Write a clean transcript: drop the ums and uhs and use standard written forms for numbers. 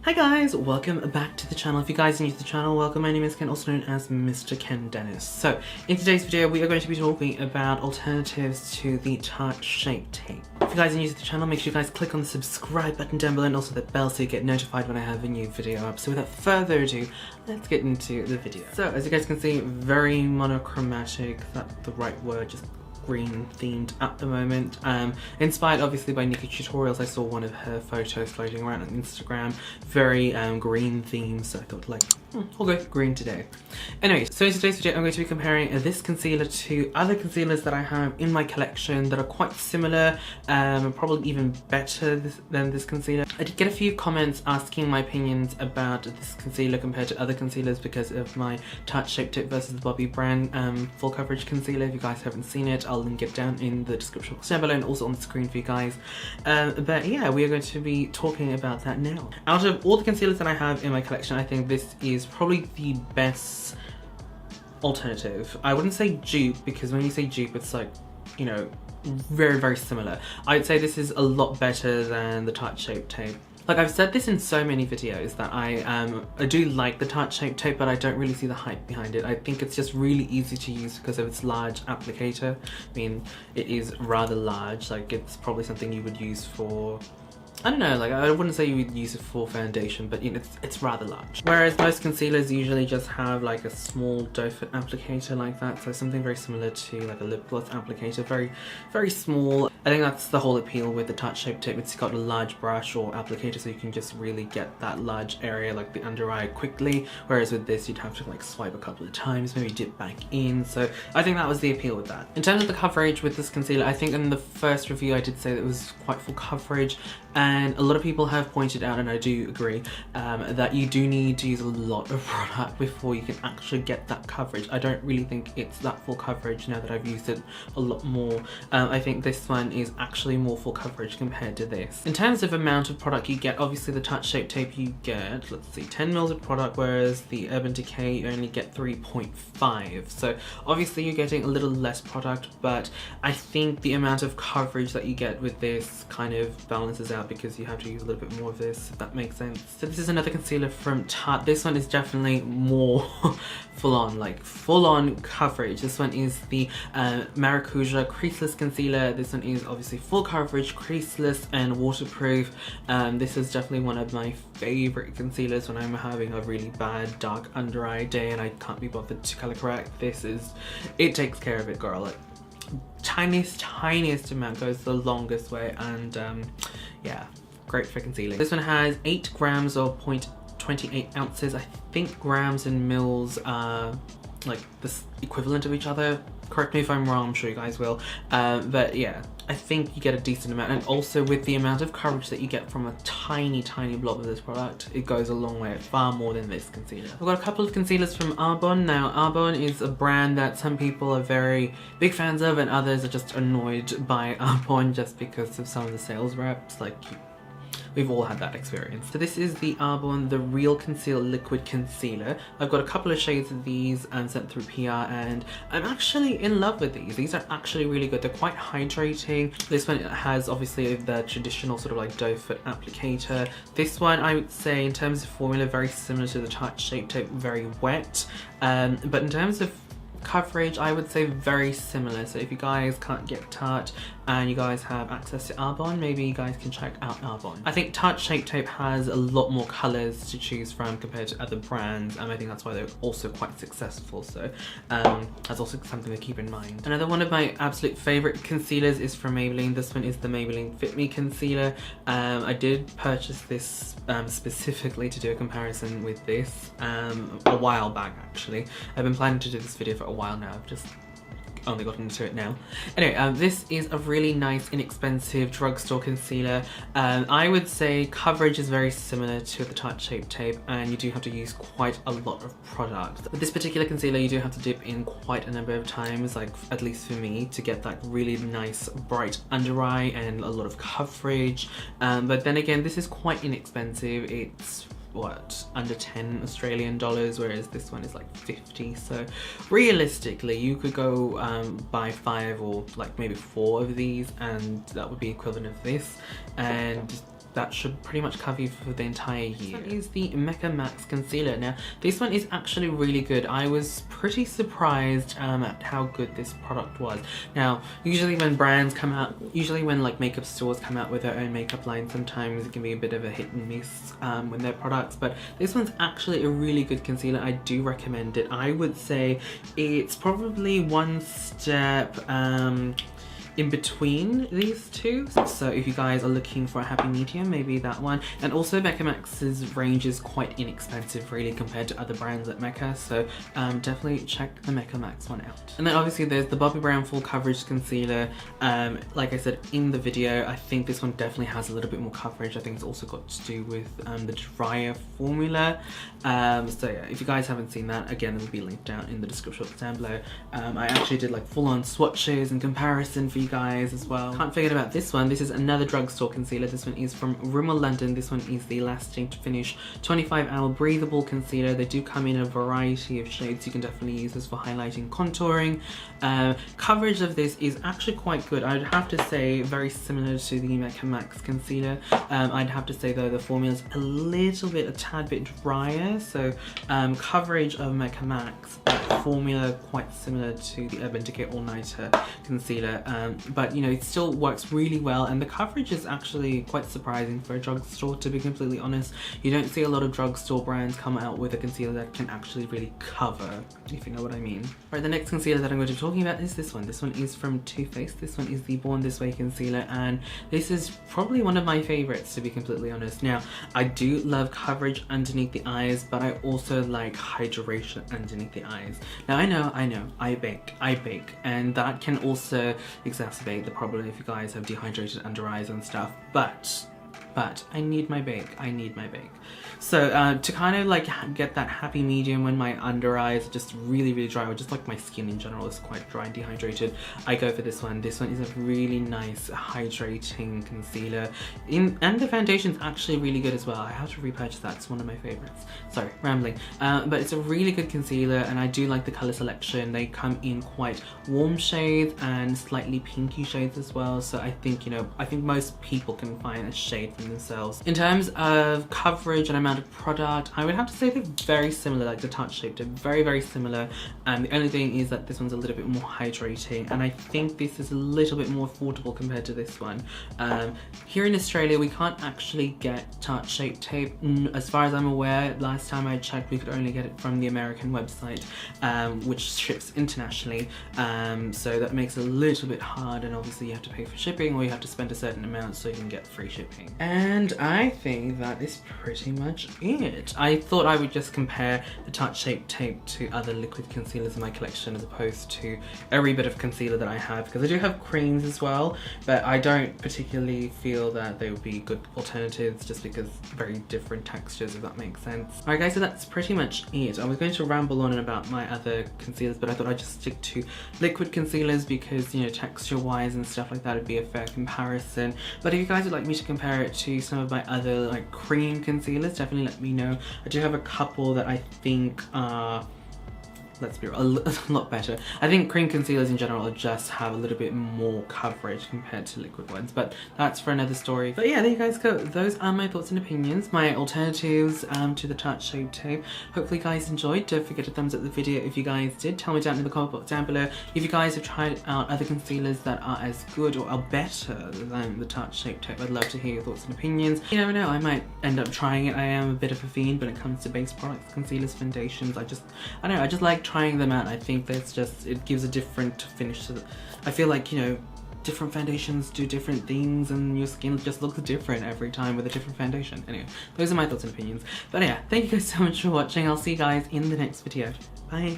Hi guys, welcome back to the channel. If you guys are new to the channel, welcome. My name is Ken, also known as MrKenDenis. So, in today's video, we are going to be talking about alternatives to the Tarte Shape Tape. If you guys are new to the channel, make sure you guys click on the subscribe button down below and also the bell so you get notified when I have a new video up. So without further ado, let's get into the video. So, as you guys can see, very monochromatic, that's the right word, just green themed at the moment, inspired obviously by Nikki Tutorials. I saw one of her photos floating around on Instagram, very green themed, so I thought like, I'll go green today. Anyway, so in today's video I'm going to be comparing this concealer to other concealers that I have in my collection that are quite similar, probably even better than this concealer. I did get a few comments asking my opinions about this concealer compared to other concealers because of my Tarte Shape Tape versus the Bobbi brand full coverage concealer. If you guys haven't seen it, I'll link it down in the description box down below and also on the screen for you guys. But yeah, we are going to be talking about that now. Out of all the concealers that I have in my collection, I think this is probably the best alternative. I wouldn't say dupe, because when you say dupe, it's like, you know, very similar. I'd say this is a lot better than the Tarte Shape Tape. Like I've said this in so many videos that I do like the Tarte Shape Tape, but I don't really see the hype behind it. I think it's just really easy to use because of its large applicator. I mean, it is rather large, like it's probably something you would use for, I don't know, like I wouldn't say you would use it for foundation, but you know, it's rather large. Whereas most concealers usually just have like a small doe foot applicator like that, so something very similar to like a lip gloss applicator, very small. I think that's the whole appeal with the Tarte Shape Tape. It's got a large brush or applicator, so you can just really get that large area like the under eye quickly, whereas with this you'd have to like swipe a couple of times, maybe dip back in. So I think that was the appeal with that. In terms of the coverage with this concealer, I think in the first review I did say that it was quite full coverage, and a lot of people have pointed out, and I do agree, that you do need to use a lot of product before you can actually get that coverage. I don't really think it's that full coverage now that I've used it a lot more. I think this one is actually more full coverage compared to this. In terms of amount of product you get, obviously the Tarte Shape Tape you get, let's see, 10 mils of product, whereas the Urban Decay you only get 3.5. So obviously you're getting a little less product, but I think the amount of coverage that you get with this kind of balances out because you have to use a little bit more of this, if that makes sense. So this is another concealer from Tarte. This one is definitely more full-on coverage. This one is the Maracuja Creaseless Concealer. This one is obviously full coverage, creaseless and waterproof. This is definitely one of my favorite concealers when I'm having a really bad dark under eye day and I can't be bothered to color correct. It takes care of it, girl. Like, tiniest amount goes the longest way, and yeah, great for concealing. This one has 8 grams or 0.28 ounces. I think grams and mils are like this equivalent of each other. Correct me if I'm wrong, I'm sure you guys will. But yeah, I think you get a decent amount, and also with the amount of coverage that you get from a tiny blob of this product, it goes a long way, far more than this concealer. I've got a couple of concealers from Arbonne. Now, Arbonne is a brand that some people are very big fans of and others are just annoyed by Arbonne just because of some of the sales reps. Like, we've all had that experience. So this is the Arbonne, the Real Conceal Liquid Concealer. I've got a couple of shades of these sent through PR, and I'm actually in love with these. These are actually really good. They're quite hydrating. This one has obviously the traditional sort of like doe foot applicator. This one, I would say in terms of formula, very similar to the Tarte Shape Tape, very wet. But in terms of coverage, I would say very similar. So if you guys can't get Tarte and you guys have access to Arbonne, maybe you guys can check out Arbonne. I think Tarte Shape Tape has a lot more colours to choose from compared to other brands, and I think that's why they're also quite successful. So that's also something to keep in mind. Another one of my absolute favourite concealers is from Maybelline. This one is the Maybelline Fit Me Concealer. I did purchase this specifically to do a comparison with this a while back actually. I've been planning to do this video for a while now. I've just only gotten into it now. Anyway, this is a really nice, inexpensive drugstore concealer. I would say coverage is very similar to the Tarte Shape Tape, and you do have to use quite a lot of product. With this particular concealer, you do have to dip in quite a number of times, like at least for me, to get that really nice, bright under eye and a lot of coverage. But then again, this is quite inexpensive. It's what, under 10 Australian dollars, whereas this one is like 50. So realistically you could go buy 5 or like maybe 4 of these and that would be equivalent of this, and that should pretty much cover you for the entire year. This one is the Mecca Max Concealer. Now, this one is actually really good. I was pretty surprised at how good this product was. Now, usually when brands come out, usually when like makeup stores come out with their own makeup line, sometimes it can be a bit of a hit and miss with their products, but this one's actually a really good concealer. I do recommend it. I would say it's probably one step in between these two. So if you guys are looking for a happy medium, maybe that one. And also Mecca Max's range is quite inexpensive really compared to other brands at Mecca, so definitely check the Mecca Max one out. And then obviously there's the Bobbi Brown Full Coverage Concealer. Like I said in the video, I think this one definitely has a little bit more coverage. I think it's also got to do with the drier formula. So yeah, if you guys haven't seen that, again, it will be linked down in the description box down below. I actually did like full-on swatches and comparison for you guys as well. Can't forget about this one. This is another drugstore concealer. This one is from Rimmel London. This one is the Lasting to Finish 25-hour breathable concealer. They do come in a variety of shades. You can definitely use this for highlighting, contouring. Coverage of this is actually quite good. I'd have to say very similar to the Mecca Max concealer. I'd have to say though the formula is a tad bit drier. So coverage of Mecca Max, formula quite similar to the Urban Decay All Nighter concealer. But you know, it still works really well, and the coverage is actually quite surprising for a drugstore, to be completely honest. You don't see a lot of drugstore brands come out with a concealer that can actually really cover, if you know what I mean. Right, the next concealer that I'm going to be talking about is this one. This one is from Too Faced. This one is the Born This Way concealer, and this is probably one of my favorites, to be completely honest. Now, I do love coverage underneath the eyes, but I also like hydration underneath the eyes. Now, I know, I bake, and that can also exacerbate the problem if you guys have dehydrated under eyes and stuff, but I need my bake. So to kind of like get that happy medium when my under eyes are just really dry, or just like my skin in general is quite dry and dehydrated, I go for this one. This one is a really nice hydrating concealer, and the foundation's actually really good as well. I have to repurchase that. It's one of my favorites. Sorry, rambling. But it's a really good concealer, and I do like the color selection. They come in quite warm shades and slightly pinky shades as well. So I think, you know, I think most people can find a shade for themselves. In terms of coverage and amount of product, I would have to say they're very similar, like the Tarte Shape Tape, very similar. And the only thing is that this one's a little bit more hydrating, and I think this is a little bit more affordable compared to this one. Here in Australia, we can't actually get Tarte Shape Tape. As far as I'm aware, last time I checked, we could only get it from the American website, which ships internationally. So that makes it a little bit hard, and obviously you have to pay for shipping, or you have to spend a certain amount so you can get free shipping. And I think that is pretty much it. I thought I would just compare the Tarte Shape Tape to other liquid concealers in my collection, as opposed to every bit of concealer that I have, because I do have creams as well, but I don't particularly feel that they would be good alternatives, just because very different textures, if that makes sense. Alright guys, so that's pretty much it. I was going to ramble on about my other concealers, but I thought I'd just stick to liquid concealers because, you know, texture wise and stuff like that would be a fair comparison. But if you guys would like me to compare it to some of my other like cream concealers, definitely let me know. I do have a couple that I think are, let's be real, a lot better. I think cream concealers in general just have a little bit more coverage compared to liquid ones, but that's for another story. But yeah, there you guys go. Those are my thoughts and opinions, my alternatives to the Tarte Shape Tape. Hopefully you guys enjoyed. Don't forget to thumbs up the video if you guys did. Tell me down in the comment box down below if you guys have tried out other concealers that are as good or are better than the Tarte Shape Tape. I'd love to hear your thoughts and opinions. You never know, I might end up trying it. I am a bit of a fiend when it comes to base products, concealers, foundations. I don't know, I just like trying them out. I think that's just, it gives a different finish to the, I feel like, you know, different foundations do different things and your skin just looks different every time with a different foundation. Anyway, those are my thoughts and opinions. But yeah, thank you guys so much for watching. I'll see you guys in the next video. Bye.